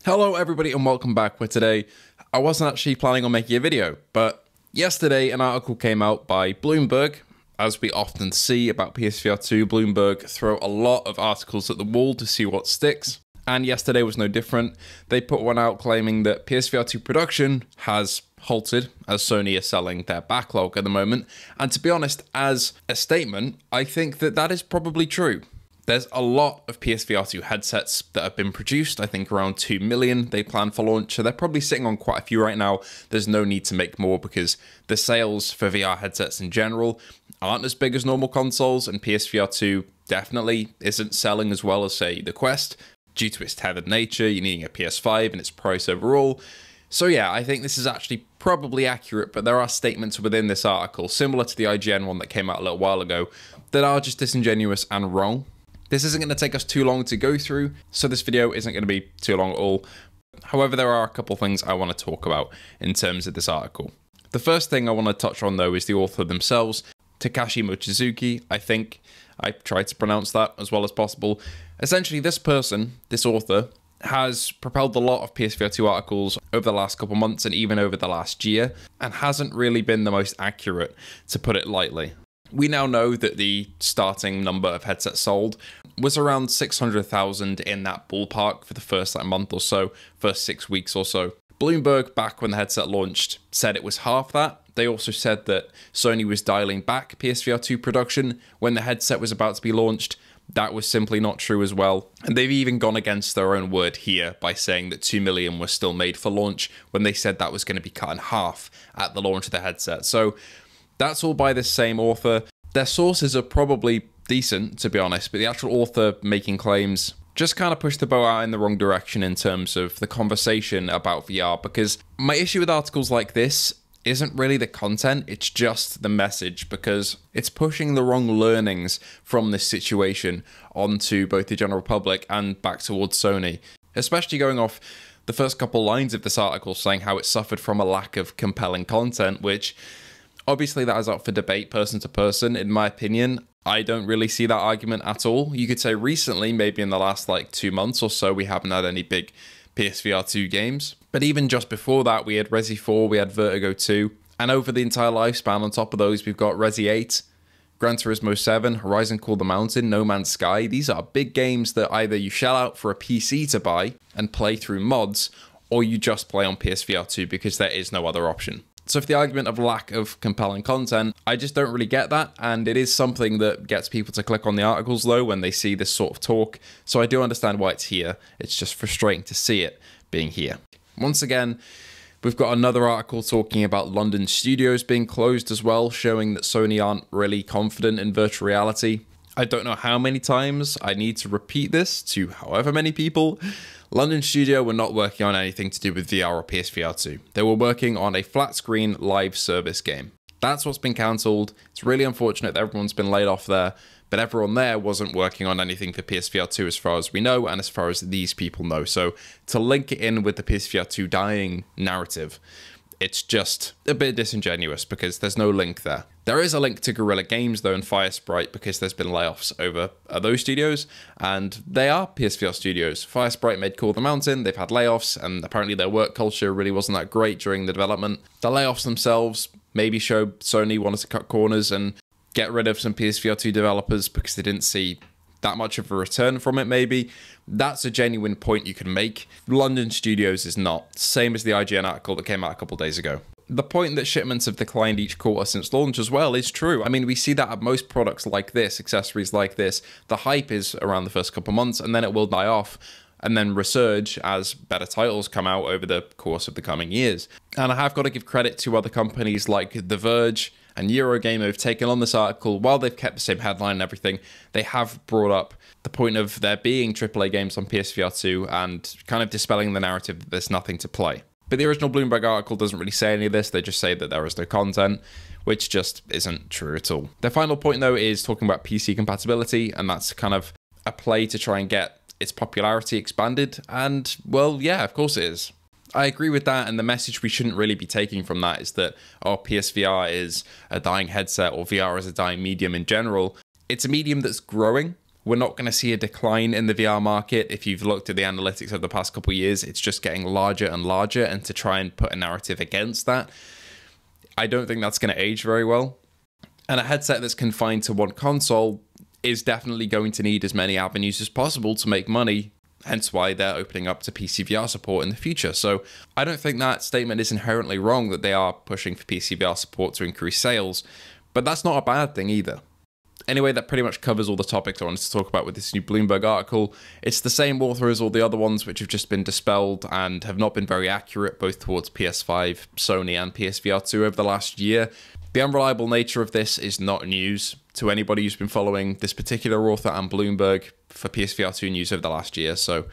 Hello everybody and welcome back, where today I wasn't actually planning on making a video, but yesterday an article came out by Bloomberg. As we often see about PSVR2, Bloomberg throw a lot of articles at the wall to see what sticks, and yesterday was no different. They put one out claiming that PSVR2 production has halted as Sony is selling their backlog at the moment, and to be honest, as a statement, I think that that is probably true. There's a lot of PSVR2 headsets that have been produced. I think around 2 million they plan for launch, so they're probably sitting on quite a few right now. There's no need to make more because the sales for VR headsets in general aren't as big as normal consoles, and PSVR2 definitely isn't selling as well as, say, the Quest due to its tethered nature. You're needing a PS5 and its price overall. So yeah, I think this is actually probably accurate, but there are statements within this article, similar to the IGN one that came out a little while ago, that are just disingenuous and wrong. This isn't going to take us too long to go through, so this video isn't going to be too long at all. However, there are a couple things I want to talk about in terms of this article. The first thing I want to touch on, though, is the author themselves, Takashi Mochizuki. I think I tried to pronounce that as well as possible. Essentially, this person, this author, has propelled a lot of PSVR2 articles over the last couple months and even over the last year, and hasn't really been the most accurate, to put it lightly. We now know that the starting number of headsets sold was around 600,000 in that ballpark for the first month or so, first 6 weeks or so. Bloomberg, back when the headset launched, said it was half that. They also said that Sony was dialing back PSVR2 production when the headset was about to be launched. That was simply not true as well. And they've even gone against their own word here by saying that 2 million was still made for launch when they said that was going to be cut in half at the launch of the headset. So that's all by this same author. Their sources are probably decent, to be honest, but the actual author making claims just kind of pushed the boat out in the wrong direction in terms of the conversation about VR, because my issue with articles like this isn't really the content, it's just the message, because it's pushing the wrong learnings from this situation onto both the general public and back towards Sony, especially going off the first couple lines of this article saying how it suffered from a lack of compelling content, which obviously that is up for debate person to person. In my opinion, I don't really see that argument at all. You could say recently, maybe in the last 2 months or so, we haven't had any big PSVR2 games. But even just before that, we had Resi 4, we had Vertigo 2. And over the entire lifespan, on top of those, we've got Resi 8, Gran Turismo 7, Horizon Call the Mountain, No Man's Sky. These are big games that either you shell out for a PC to buy and play through mods, or you just play on PSVR2 because there is no other option. So for the argument of lack of compelling content, I just don't really get that, and it is something that gets people to click on the articles though when they see this sort of talk, so I do understand why it's here. It's just frustrating to see it being here. Once again, we've got another article talking about London studios being closed as well, showing that Sony aren't really confident in virtual reality. I don't know how many times I need to repeat this to however many people. London Studio were not working on anything to do with VR or PSVR2. They were working on a flat screen live service game. That's what's been cancelled. It's really unfortunate that everyone's been laid off there, but everyone there wasn't working on anything for PSVR2 as far as we know and as far as these people know. So to link it in with the PSVR2 dying narrative, it's just a bit disingenuous because there's no link there. There is a link to Guerrilla Games though and Firesprite because there's been layoffs over those studios, and they are PSVR studios. Firesprite made Call the Mountain, they've had layoffs, and apparently their work culture really wasn't that great during the development. The layoffs themselves maybe showed Sony wanted to cut corners and get rid of some PSVR2 developers because they didn't see that much of a return from it maybe. That's a genuine point you can make. London Studios is not. Same as the IGN article that came out a couple days ago. The point that shipments have declined each quarter since launch as well is true. I mean, we see that at most products like this, accessories like this. The hype is around the first couple months and then it will die off and then resurge as better titles come out over the course of the coming years. And I have got to give credit to other companies like The Verge and Eurogamer who've taken on this article. While they've kept the same headline and everything, they have brought up the point of there being AAA games on PSVR2 and kind of dispelling the narrative that there's nothing to play. But the original Bloomberg article doesn't really say any of this. They just say that there is no content, which just isn't true at all. Their final point though is talking about PC compatibility, and that's kind of a play to try and get its popularity expanded. And well, yeah, of course it is. I agree with that, and the message we shouldn't really be taking from that is that, oh, PSVR is a dying headset or VR is a dying medium in general. It's a medium that's growing. We're not going to see a decline in the VR market. If you've looked at the analytics of the past couple of years, it's just getting larger and larger. And to try and put a narrative against that, I don't think that's going to age very well. And a headset that's confined to one console is definitely going to need as many avenues as possible to make money, hence why they're opening up to PSVR support in the future. So I don't think that statement is inherently wrong that they are pushing for PSVR support to increase sales, but that's not a bad thing either. Anyway, that pretty much covers all the topics I wanted to talk about with this new Bloomberg article. It's the same author as all the other ones, which have just been dispelled and have not been very accurate, both towards PS5, Sony, and PSVR2 over the last year. The unreliable nature of this is not news to anybody who's been following this particular author and Bloomberg for PSVR2 news over the last year. So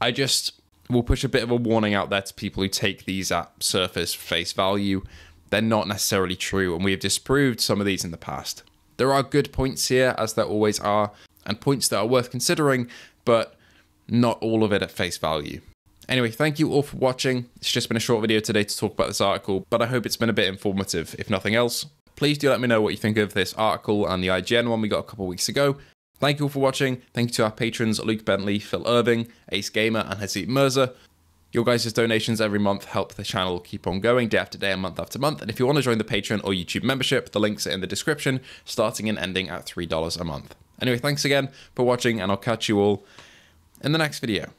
I just will push a bit of a warning out there to people who take these at surface face value. They're not necessarily true, and we have disproved some of these in the past. There are good points here, as there always are, and points that are worth considering, but not all of it at face value. Anyway, thank you all for watching. It's just been a short video today to talk about this article, but I hope it's been a bit informative, if nothing else. Please do let me know what you think of this article and the IGN one we got a couple weeks ago. Thank you all for watching. Thank you to our patrons, Luke Bentley, Phil Irving, Ace Gamer, and Hazit Mirza. Your guys' donations every month help the channel keep on going day after day and month after month. And if you want to join the Patreon or YouTube membership, the links are in the description, starting and ending at $3 a month. Anyway, thanks again for watching, and I'll catch you all in the next video.